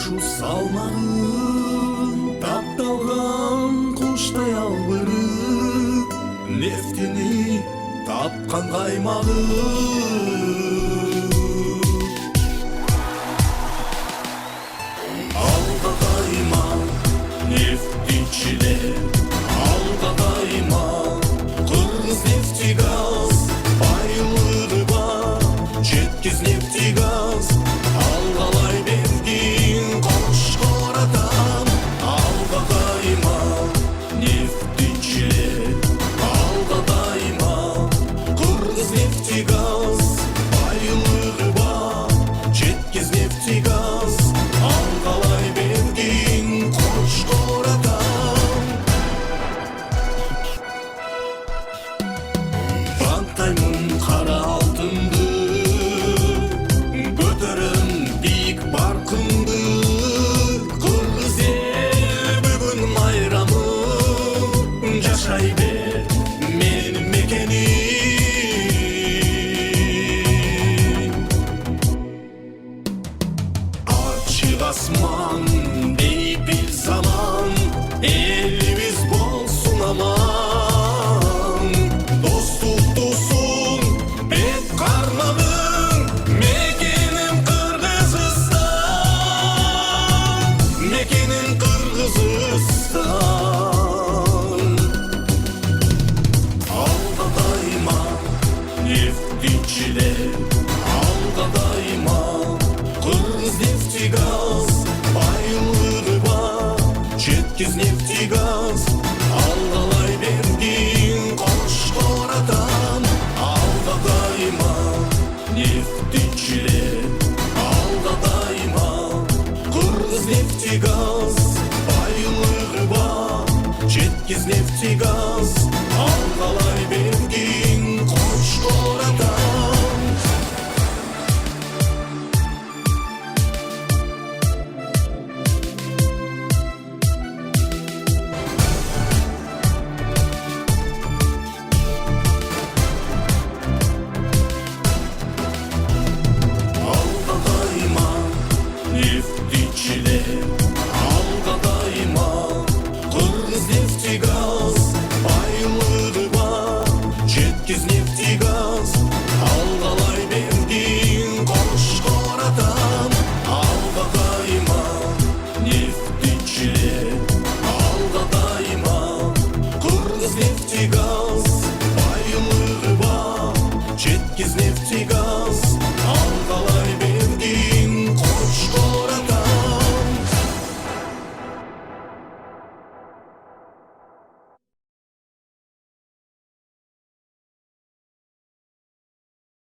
ушу салмагын тапталган куштай албырып, нефтини тапкан каймагы. Алга кайма нефтичилер, алга кайма кыргыз нефтигаз, байлыгы бар жеткиз нефтигаз. Алгалай бергин кошкор атам, алга кайма нефтичилер, алга кайма кыргыз нефтигаз, байлыгы бар жеткиз нефтигаз. Алгалай бергин кошкор атам. Бантаймын кара алтынды, көтөрөм бийик баркыңды. Кыргыз эл бүгүн майрамы, жашай бер менин мекеним. Ачык асман бейпил заман, элибиз болсун аман. Достук тусун бет кармагын, мекеним Кыргызстан, мекеним Кыргызстан. Алга кайма нефтичилер, алга кайма кыргыз нефтигаз, байлыгы бар жеткиз нефтигаз. Алгалай бергин кошкор атам, алга кайма нефтичилер, алга кайма кыргыз нефтигаз, байлыгы бар жеткиз нефтигаз. Алгалай бергин кошкор атам. Алга кайма нефтичилер, алга кайма кыргыз нефтигаз, байлыгы бар жеткиз нефтигаз.